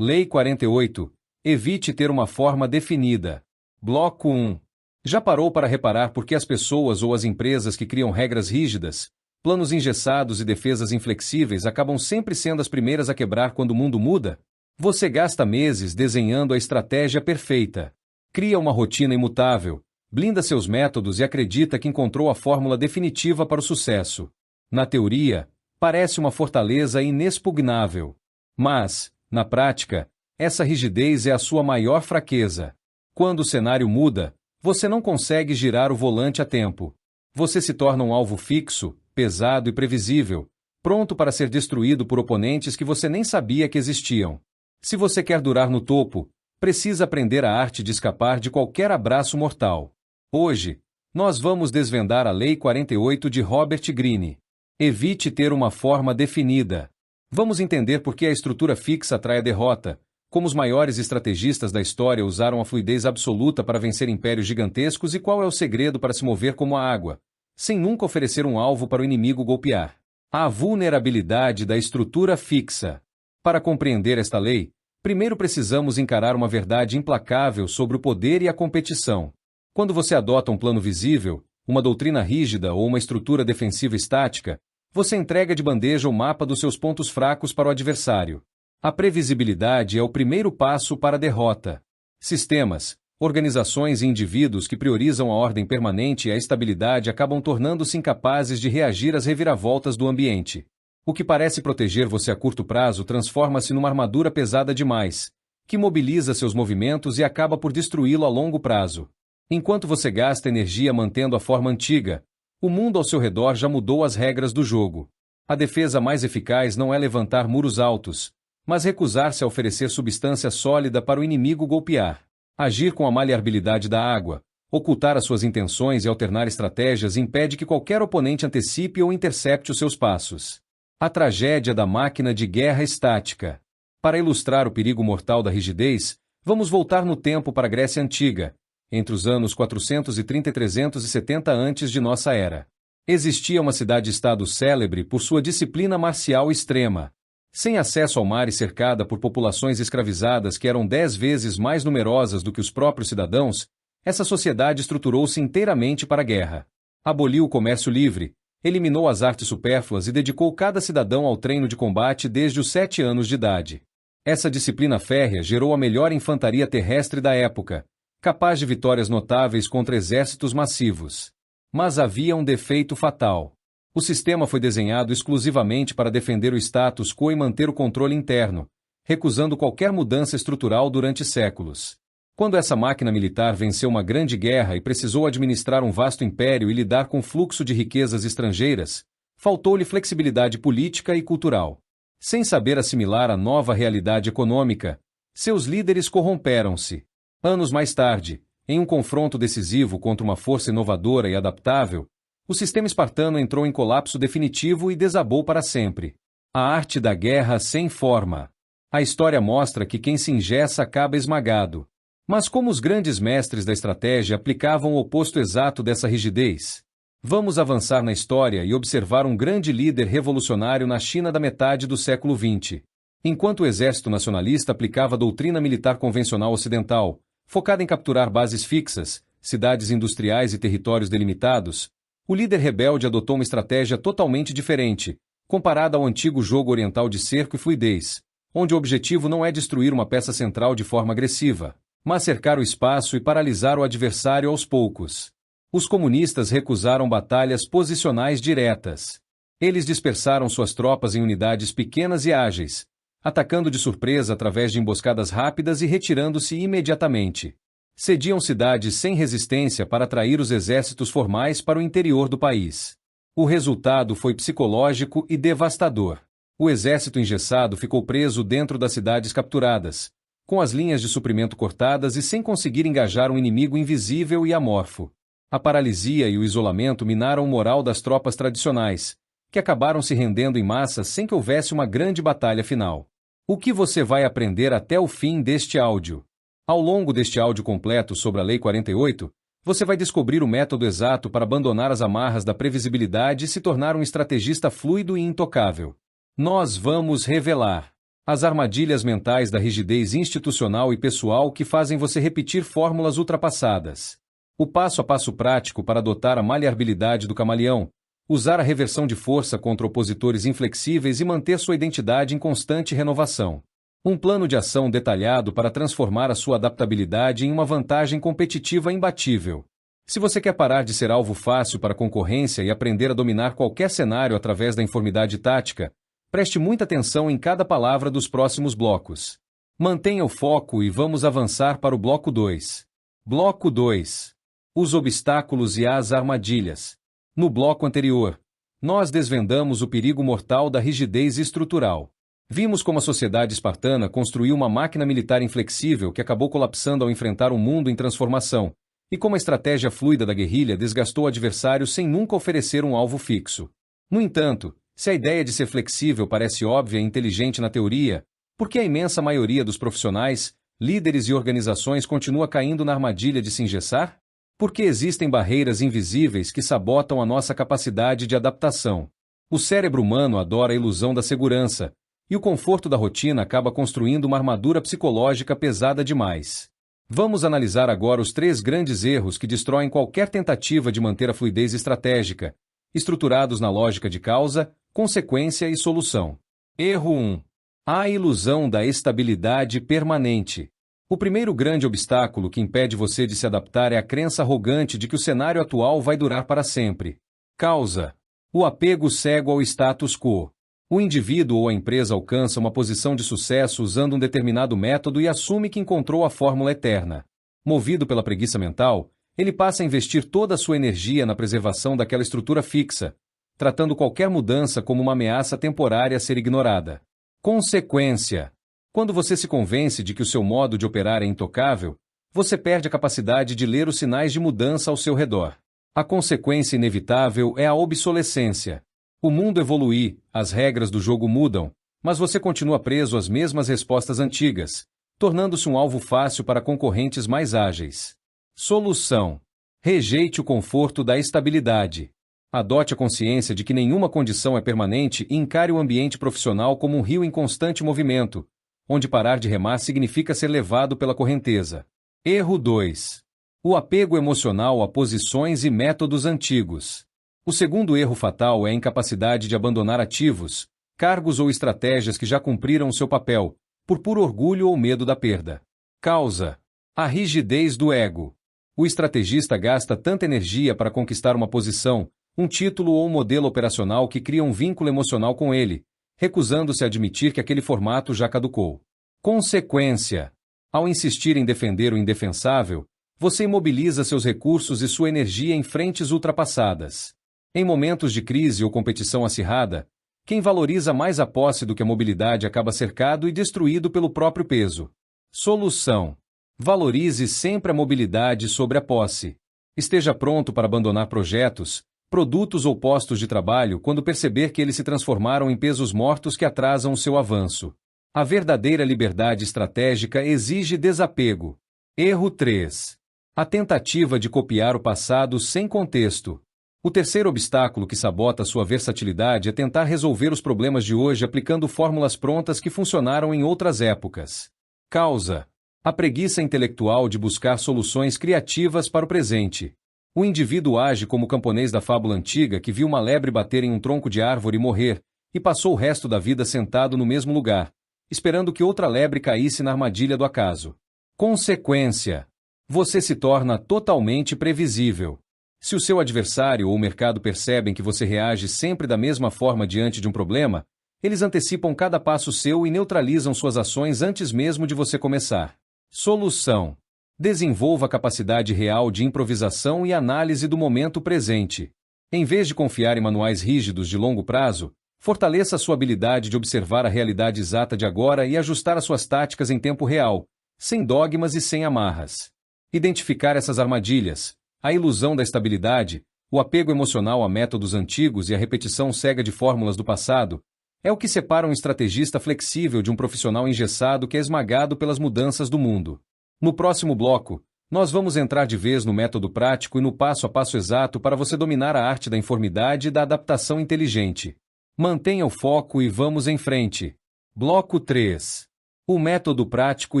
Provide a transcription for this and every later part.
Lei 48. Evite ter uma forma definida. Bloco 1. Já parou para reparar por que as pessoas ou as empresas que criam regras rígidas, planos engessados e defesas inflexíveis acabam sempre sendo as primeiras a quebrar quando o mundo muda? Você gasta meses desenhando a estratégia perfeita. Cria uma rotina imutável, blinda seus métodos e acredita que encontrou a fórmula definitiva para o sucesso. Na teoria, parece uma fortaleza inexpugnável. Mas, na prática, essa rigidez é a sua maior fraqueza. Quando o cenário muda, você não consegue girar o volante a tempo. Você se torna um alvo fixo, pesado e previsível, pronto para ser destruído por oponentes que você nem sabia que existiam. Se você quer durar no topo, precisa aprender a arte de escapar de qualquer abraço mortal. Hoje, nós vamos desvendar a Lei 48 de Robert Greene. Evite ter uma forma definida. Vamos entender por que a estrutura fixa atrai a derrota, como os maiores estrategistas da história usaram a fluidez absoluta para vencer impérios gigantescos e qual é o segredo para se mover como a água, sem nunca oferecer um alvo para o inimigo golpear. A vulnerabilidade da estrutura fixa. Para compreender esta lei, primeiro precisamos encarar uma verdade implacável sobre o poder e a competição. Quando você adota um plano visível, uma doutrina rígida ou uma estrutura defensiva estática, você entrega de bandeja o mapa dos seus pontos fracos para o adversário. A previsibilidade é o primeiro passo para a derrota. Sistemas, organizações e indivíduos que priorizam a ordem permanente e a estabilidade acabam tornando-se incapazes de reagir às reviravoltas do ambiente. O que parece proteger você a curto prazo transforma-se numa armadura pesada demais, que mobiliza seus movimentos e acaba por destruí-lo a longo prazo. Enquanto você gasta energia mantendo a forma antiga, o mundo ao seu redor já mudou as regras do jogo. A defesa mais eficaz não é levantar muros altos, mas recusar-se a oferecer substância sólida para o inimigo golpear. Agir com a maleabilidade da água, ocultar as suas intenções e alternar estratégias impede que qualquer oponente antecipe ou intercepte os seus passos. A tragédia da máquina de guerra estática. Para ilustrar o perigo mortal da rigidez, vamos voltar no tempo para a Grécia Antiga, entre os anos 430 e 370 antes de nossa era. Existia uma cidade-estado célebre por sua disciplina marcial extrema. Sem acesso ao mar e cercada por populações escravizadas que eram 10 vezes mais numerosas do que os próprios cidadãos, essa sociedade estruturou-se inteiramente para a guerra. Aboliu o comércio livre, eliminou as artes supérfluas e dedicou cada cidadão ao treino de combate desde os 7 anos de idade. Essa disciplina férrea gerou a melhor infantaria terrestre da época, capaz de vitórias notáveis contra exércitos massivos. Mas havia um defeito fatal. O sistema foi desenhado exclusivamente para defender o status quo e manter o controle interno, recusando qualquer mudança estrutural durante séculos. Quando essa máquina militar venceu uma grande guerra e precisou administrar um vasto império e lidar com o fluxo de riquezas estrangeiras, faltou-lhe flexibilidade política e cultural. Sem saber assimilar a nova realidade econômica, seus líderes corromperam-se. Anos mais tarde, em um confronto decisivo contra uma força inovadora e adaptável, o sistema espartano entrou em colapso definitivo e desabou para sempre. A arte da guerra sem forma. A história mostra que quem se engessa acaba esmagado. Mas como os grandes mestres da estratégia aplicavam o oposto exato dessa rigidez? Vamos avançar na história e observar um grande líder revolucionário na China da metade do século XX. Enquanto o exército nacionalista aplicava a doutrina militar convencional ocidental, focada em capturar bases fixas, cidades industriais e territórios delimitados, o líder rebelde adotou uma estratégia totalmente diferente, comparada ao antigo jogo oriental de cerco e fluidez, onde o objetivo não é destruir uma peça central de forma agressiva, mas cercar o espaço e paralisar o adversário aos poucos. Os comunistas recusaram batalhas posicionais diretas. Eles dispersaram suas tropas em unidades pequenas e ágeis, atacando de surpresa através de emboscadas rápidas e retirando-se imediatamente. Cediam cidades sem resistência para atrair os exércitos formais para o interior do país. O resultado foi psicológico e devastador. O exército engessado ficou preso dentro das cidades capturadas, com as linhas de suprimento cortadas e sem conseguir engajar um inimigo invisível e amorfo. A paralisia e o isolamento minaram o moral das tropas tradicionais, que acabaram se rendendo em massa sem que houvesse uma grande batalha final. O que você vai aprender até o fim deste áudio? Ao longo deste áudio completo sobre a Lei 48, você vai descobrir o método exato para abandonar as amarras da previsibilidade e se tornar um estrategista fluido e intocável. Nós vamos revelar As armadilhas mentais da rigidez institucional e pessoal que fazem você repetir fórmulas ultrapassadas. O passo a passo prático para adotar a maleabilidade do camaleão, usar a reversão de força contra opositores inflexíveis e manter sua identidade em constante renovação. Um plano de ação detalhado para transformar a sua adaptabilidade em uma vantagem competitiva imbatível. Se você quer parar de ser alvo fácil para a concorrência e aprender a dominar qualquer cenário através da informidade tática, preste muita atenção em cada palavra dos próximos blocos. Mantenha o foco e vamos avançar para o bloco 2. Bloco 2. Os obstáculos e as armadilhas. No bloco anterior, nós desvendamos o perigo mortal da rigidez estrutural. Vimos como a sociedade espartana construiu uma máquina militar inflexível que acabou colapsando ao enfrentar um mundo em transformação, e como a estratégia fluida da guerrilha desgastou o adversário sem nunca oferecer um alvo fixo. No entanto, se a ideia de ser flexível parece óbvia e inteligente na teoria, por que a imensa maioria dos profissionais, líderes e organizações continua caindo na armadilha de se engessar? Porque existem barreiras invisíveis que sabotam a nossa capacidade de adaptação. O cérebro humano adora a ilusão da segurança, e o conforto da rotina acaba construindo uma armadura psicológica pesada demais. Vamos analisar agora os 3 grandes erros que destroem qualquer tentativa de manter a fluidez estratégica, estruturados na lógica de causa, consequência e solução. Erro 1. A ilusão da estabilidade permanente. O primeiro grande obstáculo que impede você de se adaptar é a crença arrogante de que o cenário atual vai durar para sempre. Causa. O apego cego ao status quo. O indivíduo ou a empresa alcança uma posição de sucesso usando um determinado método e assume que encontrou a fórmula eterna. Movido pela preguiça mental, ele passa a investir toda a sua energia na preservação daquela estrutura fixa, tratando qualquer mudança como uma ameaça temporária a ser ignorada. Consequência. Quando você se convence de que o seu modo de operar é intocável, você perde a capacidade de ler os sinais de mudança ao seu redor. A consequência inevitável é a obsolescência. O mundo evolui, as regras do jogo mudam, mas você continua preso às mesmas respostas antigas, tornando-se um alvo fácil para concorrentes mais ágeis. Solução. Rejeite o conforto da estabilidade. Adote a consciência de que nenhuma condição é permanente e encare o ambiente profissional como um rio em constante movimento, onde parar de remar significa ser levado pela correnteza. Erro 2. O apego emocional a posições e métodos antigos. O segundo erro fatal é a incapacidade de abandonar ativos, cargos ou estratégias que já cumpriram o seu papel, por puro orgulho ou medo da perda. Causa. A rigidez do ego. O estrategista gasta tanta energia para conquistar uma posição, um título ou um modelo operacional que cria um vínculo emocional com ele, recusando-se a admitir que aquele formato já caducou. Consequência. Ao insistir em defender o indefensável, você imobiliza seus recursos e sua energia em frentes ultrapassadas. Em momentos de crise ou competição acirrada, quem valoriza mais a posse do que a mobilidade acaba cercado e destruído pelo próprio peso. Solução. Valorize sempre a mobilidade sobre a posse. Esteja pronto para abandonar projetos, produtos ou postos de trabalho quando perceber que eles se transformaram em pesos mortos que atrasam o seu avanço. A verdadeira liberdade estratégica exige desapego. Erro 3. A tentativa de copiar o passado sem contexto. O terceiro obstáculo que sabota sua versatilidade é tentar resolver os problemas de hoje aplicando fórmulas prontas que funcionaram em outras épocas. Causa. A preguiça intelectual de buscar soluções criativas para o presente. O indivíduo age como o camponês da fábula antiga que viu uma lebre bater em um tronco de árvore e morrer, e passou o resto da vida sentado no mesmo lugar, esperando que outra lebre caísse na armadilha do acaso. Consequência. Você se torna totalmente previsível. Se o seu adversário ou o mercado percebem que você reage sempre da mesma forma diante de um problema, eles antecipam cada passo seu e neutralizam suas ações antes mesmo de você começar. Solução. Desenvolva a capacidade real de improvisação e análise do momento presente. Em vez de confiar em manuais rígidos de longo prazo, fortaleça a sua habilidade de observar a realidade exata de agora e ajustar as suas táticas em tempo real, sem dogmas e sem amarras. Identificar essas armadilhas, a ilusão da estabilidade, o apego emocional a métodos antigos e a repetição cega de fórmulas do passado, é o que separa um estrategista flexível de um profissional engessado que é esmagado pelas mudanças do mundo. No próximo bloco, nós vamos entrar de vez no método prático e no passo a passo exato para você dominar a arte da informidade e da adaptação inteligente. Mantenha o foco e vamos em frente. Bloco 3. O método prático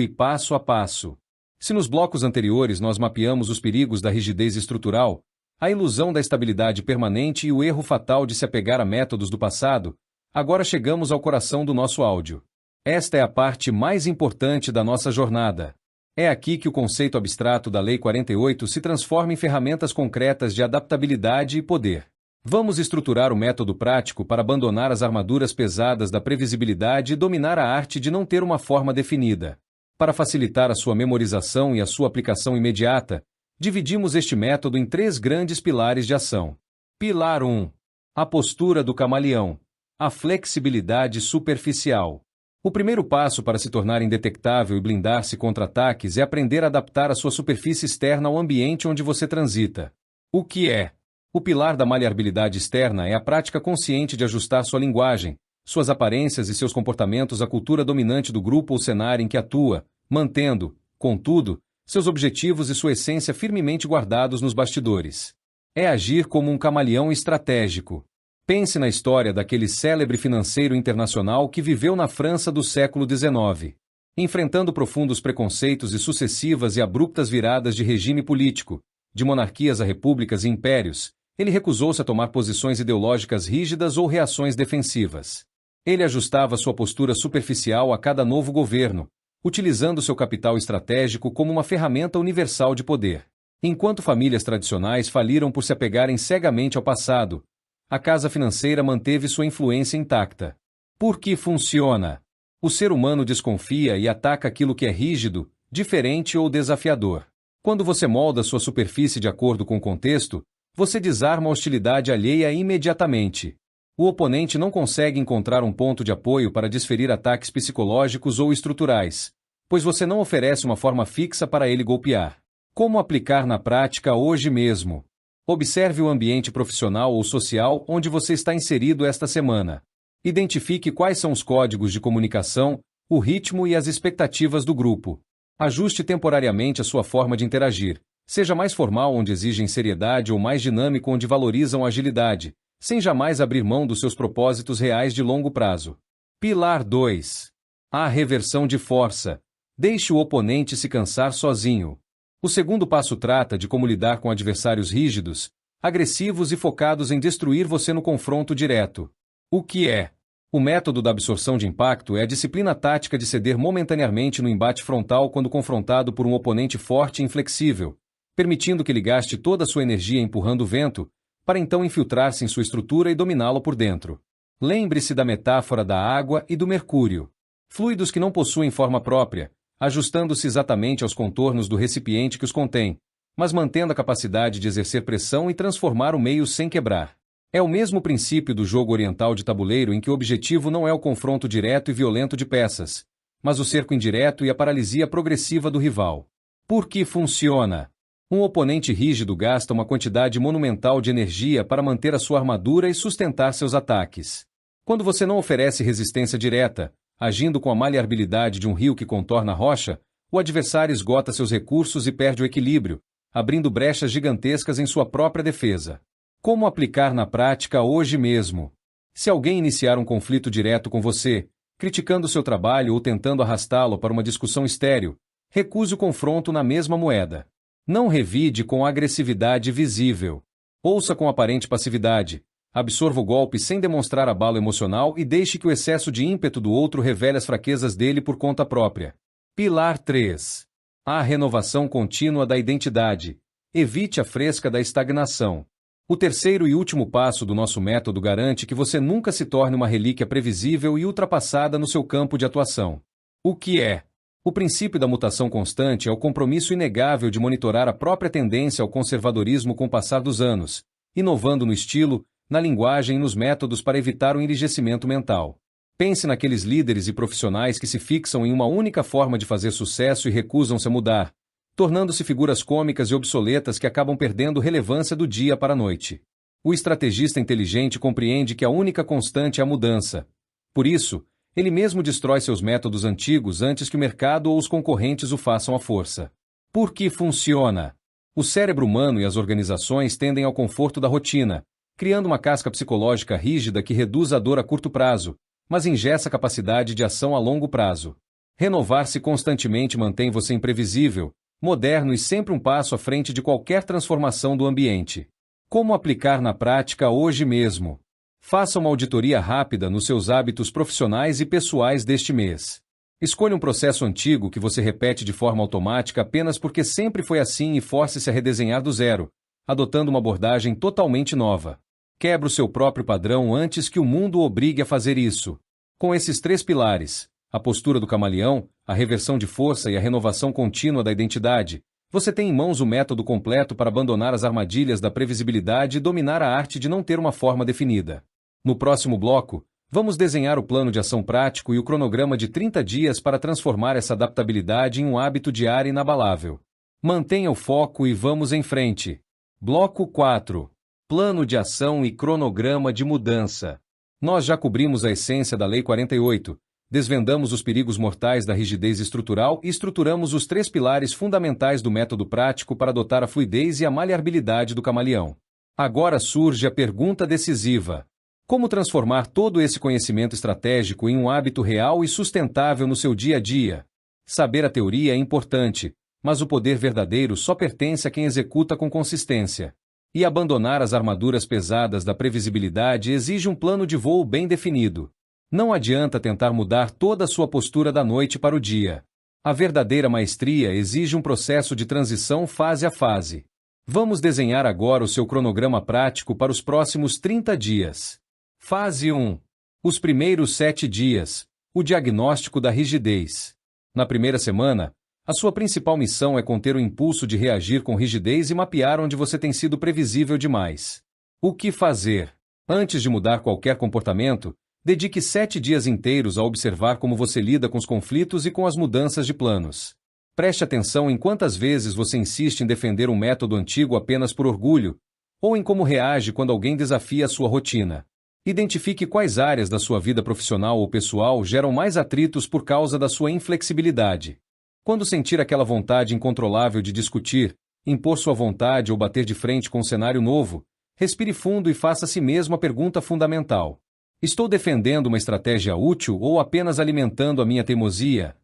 e passo a passo. Se nos blocos anteriores nós mapeamos os perigos da rigidez estrutural, a ilusão da estabilidade permanente e o erro fatal de se apegar a métodos do passado, agora chegamos ao coração do nosso áudio. Esta é a parte mais importante da nossa jornada. É aqui que o conceito abstrato da Lei 48 se transforma em ferramentas concretas de adaptabilidade e poder. Vamos estruturar o método prático para abandonar as armaduras pesadas da previsibilidade e dominar a arte de não ter uma forma definida. Para facilitar a sua memorização e a sua aplicação imediata, dividimos este método em 3 grandes pilares de ação. Pilar 1. A postura do camaleão. A flexibilidade superficial. O primeiro passo para se tornar indetectável e blindar-se contra ataques é aprender a adaptar a sua superfície externa ao ambiente onde você transita. O que é? O pilar da maleabilidade externa é a prática consciente de ajustar sua linguagem, suas aparências e seus comportamentos à cultura dominante do grupo ou cenário em que atua, mantendo, contudo, seus objetivos e sua essência firmemente guardados nos bastidores. É agir como um camaleão estratégico. Pense na história daquele célebre financeiro internacional que viveu na França do século XIX. Enfrentando profundos preconceitos e sucessivas e abruptas viradas de regime político, de monarquias a repúblicas e impérios, ele recusou-se a tomar posições ideológicas rígidas ou reações defensivas. Ele ajustava sua postura superficial a cada novo governo, utilizando seu capital estratégico como uma ferramenta universal de poder. Enquanto famílias tradicionais faliram por se apegarem cegamente ao passado, a casa financeira manteve sua influência intacta. Por que funciona? O ser humano desconfia e ataca aquilo que é rígido, diferente ou desafiador. Quando você molda sua superfície de acordo com o contexto, você desarma a hostilidade alheia imediatamente. O oponente não consegue encontrar um ponto de apoio para desferir ataques psicológicos ou estruturais, pois você não oferece uma forma fixa para ele golpear. Como aplicar na prática hoje mesmo? Observe o ambiente profissional ou social onde você está inserido esta semana. Identifique quais são os códigos de comunicação, o ritmo e as expectativas do grupo. Ajuste temporariamente a sua forma de interagir. Seja mais formal onde exigem seriedade ou mais dinâmico onde valorizam agilidade, sem jamais abrir mão dos seus propósitos reais de longo prazo. Pilar 2. A reversão de força. Deixe o oponente se cansar sozinho. O segundo passo trata de como lidar com adversários rígidos, agressivos e focados em destruir você no confronto direto. O que é? O método da absorção de impacto é a disciplina tática de ceder momentaneamente no embate frontal quando confrontado por um oponente forte e inflexível, permitindo que ele gaste toda a sua energia empurrando o vento, para então infiltrar-se em sua estrutura e dominá-lo por dentro. Lembre-se da metáfora da água e do mercúrio. Fluidos que não possuem forma própria, ajustando-se exatamente aos contornos do recipiente que os contém, mas mantendo a capacidade de exercer pressão e transformar o meio sem quebrar. É o mesmo princípio do jogo oriental de tabuleiro em que o objetivo não é o confronto direto e violento de peças, mas o cerco indireto e a paralisia progressiva do rival. Por que funciona? Um oponente rígido gasta uma quantidade monumental de energia para manter a sua armadura e sustentar seus ataques. Quando você não oferece resistência direta, agindo com a maleabilidade de um rio que contorna a rocha, o adversário esgota seus recursos e perde o equilíbrio, abrindo brechas gigantescas em sua própria defesa. Como aplicar na prática hoje mesmo? Se alguém iniciar um conflito direto com você, criticando seu trabalho ou tentando arrastá-lo para uma discussão estéril, recuse o confronto na mesma moeda. Não revide com agressividade visível. Ouça com aparente passividade. Absorva o golpe sem demonstrar abalo emocional e deixe que o excesso de ímpeto do outro revele as fraquezas dele por conta própria. Pilar 3. A renovação contínua da identidade. Evite a fresca da estagnação. O terceiro e último passo do nosso método garante que você nunca se torne uma relíquia previsível e ultrapassada no seu campo de atuação. O que é? O princípio da mutação constante é o compromisso inegável de monitorar a própria tendência ao conservadorismo com o passar dos anos, inovando no estilo, na linguagem e nos métodos para evitar o enrijecimento mental. Pense naqueles líderes e profissionais que se fixam em uma única forma de fazer sucesso e recusam-se a mudar, tornando-se figuras cômicas e obsoletas que acabam perdendo relevância do dia para a noite. O estrategista inteligente compreende que a única constante é a mudança. Por isso, ele mesmo destrói seus métodos antigos antes que o mercado ou os concorrentes o façam à força. Por que funciona? O cérebro humano e as organizações tendem ao conforto da rotina, criando uma casca psicológica rígida que reduz a dor a curto prazo, mas engessa a capacidade de ação a longo prazo. Renovar-se constantemente mantém você imprevisível, moderno e sempre um passo à frente de qualquer transformação do ambiente. Como aplicar na prática hoje mesmo? Faça uma auditoria rápida nos seus hábitos profissionais e pessoais deste mês. Escolha um processo antigo que você repete de forma automática apenas porque sempre foi assim e force-se a redesenhar do zero, adotando uma abordagem totalmente nova. Quebra o seu próprio padrão antes que o mundo o obrigue a fazer isso. Com esses 3 pilares, a postura do camaleão, a reversão de força e a renovação contínua da identidade, você tem em mãos o método completo para abandonar as armadilhas da previsibilidade e dominar a arte de não ter uma forma definida. No próximo bloco, vamos desenhar o plano de ação prático e o cronograma de 30 dias para transformar essa adaptabilidade em um hábito diário inabalável. Mantenha o foco e vamos em frente. Bloco 4. Plano de ação e cronograma de mudança. Nós já cobrimos a essência da Lei 48, desvendamos os perigos mortais da rigidez estrutural e estruturamos os 3 pilares fundamentais do método prático para adotar a fluidez e a maleabilidade do camaleão. Agora surge a pergunta decisiva. Como transformar todo esse conhecimento estratégico em um hábito real e sustentável no seu dia a dia? Saber a teoria é importante, mas o poder verdadeiro só pertence a quem executa com consistência. E abandonar as armaduras pesadas da previsibilidade exige um plano de voo bem definido. Não adianta tentar mudar toda a sua postura da noite para o dia. A verdadeira maestria exige um processo de transição fase a fase. Vamos desenhar agora o seu cronograma prático para os próximos 30 dias. Fase 1. Os primeiros 7 dias. O diagnóstico da rigidez. Na primeira semana, a sua principal missão é conter o impulso de reagir com rigidez e mapear onde você tem sido previsível demais. O que fazer? Antes de mudar qualquer comportamento, dedique 7 dias inteiros a observar como você lida com os conflitos e com as mudanças de planos. Preste atenção em quantas vezes você insiste em defender um método antigo apenas por orgulho, ou em como reage quando alguém desafia a sua rotina. Identifique quais áreas da sua vida profissional ou pessoal geram mais atritos por causa da sua inflexibilidade. Quando sentir aquela vontade incontrolável de discutir, impor sua vontade ou bater de frente com um cenário novo, respire fundo e faça a si mesmo a pergunta fundamental. Estou defendendo uma estratégia útil ou apenas alimentando a minha teimosia?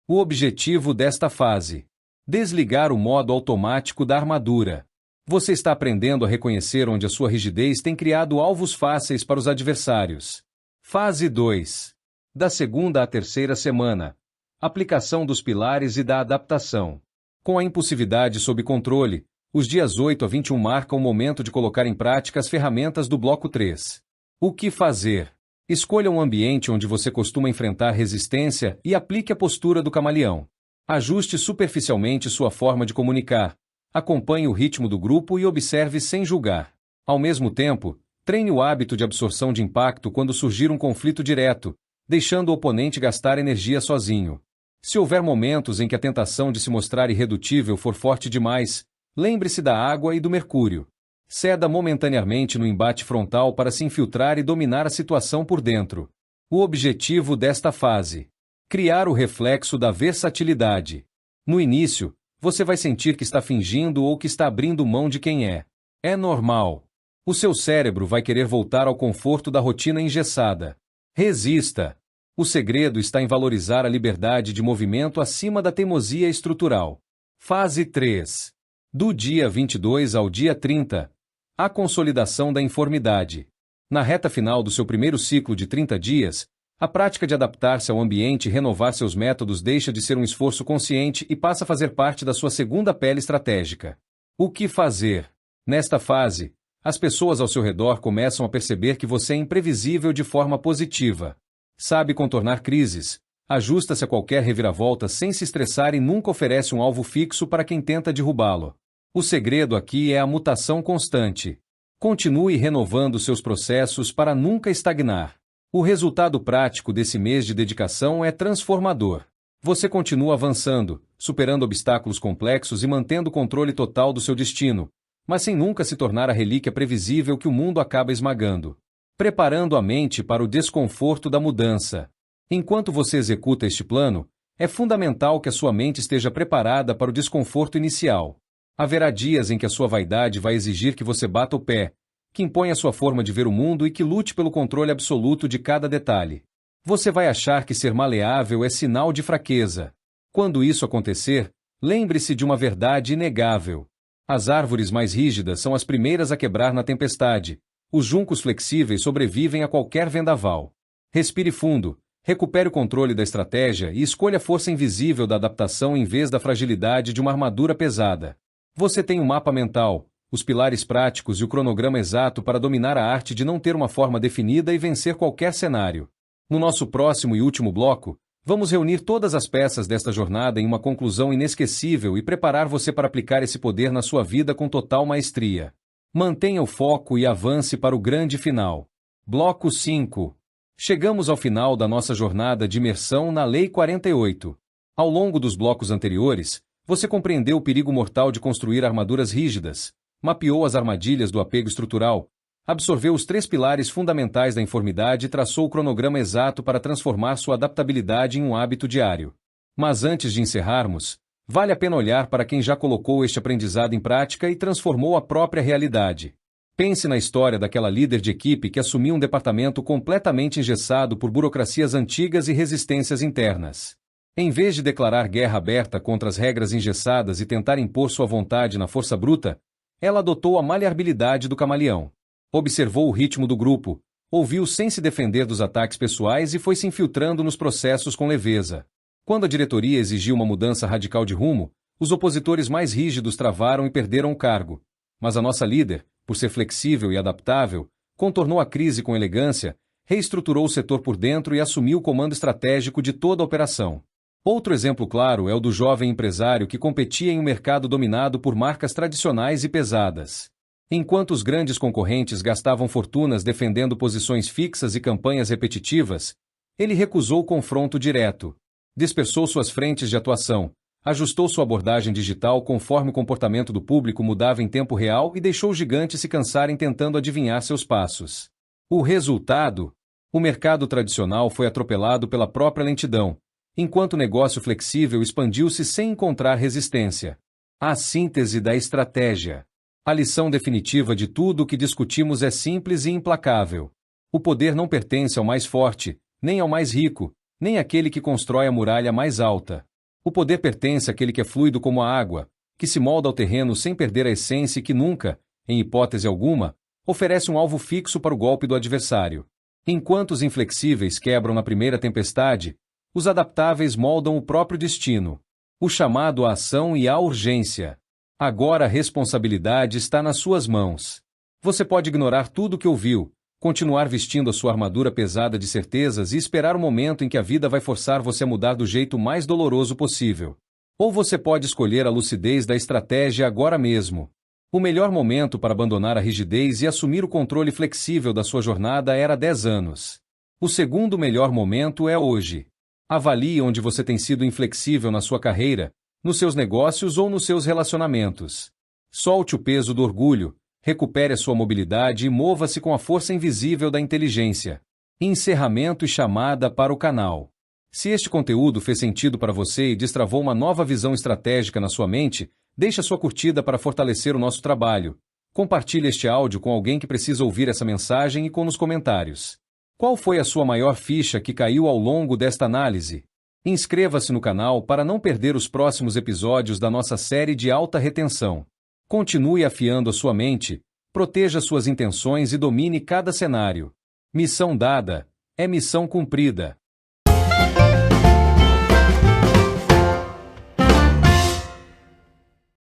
O objetivo desta fase: desligar o modo automático da armadura. Você está aprendendo a reconhecer onde a sua rigidez tem criado alvos fáceis para os adversários. Fase 2. Da segunda à terceira semana. Aplicação dos pilares e da adaptação. Com a impulsividade sob controle, os dias 8 a 21 marcam o momento de colocar em prática as ferramentas do bloco 3. O que fazer? Escolha um ambiente onde você costuma enfrentar resistência e aplique a postura do camaleão. Ajuste superficialmente sua forma de comunicar. Acompanhe o ritmo do grupo e observe sem julgar. Ao mesmo tempo, treine o hábito de absorção de impacto quando surgir um conflito direto, deixando o oponente gastar energia sozinho. Se houver momentos em que a tentação de se mostrar irredutível for forte demais, lembre-se da água e do mercúrio. Ceda momentaneamente no embate frontal para se infiltrar e dominar a situação por dentro. O objetivo desta fase: criar o reflexo da versatilidade. No início, você vai sentir que está fingindo ou que está abrindo mão de quem é. É normal. O seu cérebro vai querer voltar ao conforto da rotina engessada. Resista. O segredo está em valorizar a liberdade de movimento acima da teimosia estrutural. Fase 3. Do dia 22 ao dia 30. A consolidação da informidade. Na reta final do seu primeiro ciclo de 30 dias, a prática de adaptar-se ao ambiente e renovar seus métodos deixa de ser um esforço consciente e passa a fazer parte da sua segunda pele estratégica. O que fazer? Nesta fase, as pessoas ao seu redor começam a perceber que você é imprevisível de forma positiva. Sabe contornar crises, ajusta-se a qualquer reviravolta sem se estressar e nunca oferece um alvo fixo para quem tenta derrubá-lo. O segredo aqui é a mutação constante. Continue renovando seus processos para nunca estagnar. O resultado prático desse mês de dedicação é transformador. Você continua avançando, superando obstáculos complexos e mantendo o controle total do seu destino, mas sem nunca se tornar a relíquia previsível que o mundo acaba esmagando. Preparando a mente para o desconforto da mudança. Enquanto você executa este plano, é fundamental que a sua mente esteja preparada para o desconforto inicial. Haverá dias em que a sua vaidade vai exigir que você bata o pé, que imponha sua forma de ver o mundo e que lute pelo controle absoluto de cada detalhe. Você vai achar que ser maleável é sinal de fraqueza. Quando isso acontecer, lembre-se de uma verdade inegável. As árvores mais rígidas são as primeiras a quebrar na tempestade. Os juncos flexíveis sobrevivem a qualquer vendaval. Respire fundo, recupere o controle da estratégia e escolha a força invisível da adaptação em vez da fragilidade de uma armadura pesada. Você tem um mapa mental, os pilares práticos e o cronograma exato para dominar a arte de não ter uma forma definida e vencer qualquer cenário. No nosso próximo e último bloco, vamos reunir todas as peças desta jornada em uma conclusão inesquecível e preparar você para aplicar esse poder na sua vida com total maestria. Mantenha o foco e avance para o grande final. Bloco 5. Chegamos ao final da nossa jornada de imersão na Lei 48. Ao longo dos blocos anteriores, você compreendeu o perigo mortal de construir armaduras rígidas, mapeou as armadilhas do apego estrutural, absorveu os 3 pilares fundamentais da informidade e traçou o cronograma exato para transformar sua adaptabilidade em um hábito diário. Mas antes de encerrarmos, vale a pena olhar para quem já colocou este aprendizado em prática e transformou a própria realidade. Pense na história daquela líder de equipe que assumiu um departamento completamente engessado por burocracias antigas e resistências internas. Em vez de declarar guerra aberta contra as regras engessadas e tentar impor sua vontade na força bruta, ela adotou a maleabilidade do camaleão. Observou o ritmo do grupo, ouviu sem se defender dos ataques pessoais e foi se infiltrando nos processos com leveza. Quando a diretoria exigiu uma mudança radical de rumo, os opositores mais rígidos travaram e perderam o cargo. Mas a nossa líder, por ser flexível e adaptável, contornou a crise com elegância, reestruturou o setor por dentro e assumiu o comando estratégico de toda a operação. Outro exemplo claro é o do jovem empresário que competia em um mercado dominado por marcas tradicionais e pesadas. Enquanto os grandes concorrentes gastavam fortunas defendendo posições fixas e campanhas repetitivas, ele recusou o confronto direto. Dispersou suas frentes de atuação, ajustou sua abordagem digital conforme o comportamento do público mudava em tempo real e deixou os gigantes se cansarem tentando adivinhar seus passos. O resultado? O mercado tradicional foi atropelado pela própria lentidão, enquanto o negócio flexível expandiu-se sem encontrar resistência. A síntese da estratégia. A lição definitiva de tudo o que discutimos é simples e implacável. O poder não pertence ao mais forte, nem ao mais rico, nem àquele que constrói a muralha mais alta. O poder pertence àquele que é fluido como a água, que se molda ao terreno sem perder a essência e que nunca, em hipótese alguma, oferece um alvo fixo para o golpe do adversário. Enquanto os inflexíveis quebram na primeira tempestade, os adaptáveis moldam o próprio destino. O chamado à ação e à urgência. Agora a responsabilidade está nas suas mãos. Você pode ignorar tudo o que ouviu, continuar vestindo a sua armadura pesada de certezas e esperar o momento em que a vida vai forçar você a mudar do jeito mais doloroso possível. Ou você pode escolher a lucidez da estratégia agora mesmo. O melhor momento para abandonar a rigidez e assumir o controle flexível da sua jornada era 10 anos. O segundo melhor momento é hoje. Avalie onde você tem sido inflexível na sua carreira, nos seus negócios ou nos seus relacionamentos. Solte o peso do orgulho, recupere a sua mobilidade e mova-se com a força invisível da inteligência. Encerramento e chamada para o canal. Se este conteúdo fez sentido para você e destravou uma nova visão estratégica na sua mente, deixe a sua curtida para fortalecer o nosso trabalho. Compartilhe este áudio com alguém que precisa ouvir essa mensagem e nos comentários. Qual foi a sua maior ficha que caiu ao longo desta análise? Inscreva-se no canal para não perder os próximos episódios da nossa série de alta retenção. Continue afiando a sua mente, proteja suas intenções e domine cada cenário. Missão dada é missão cumprida.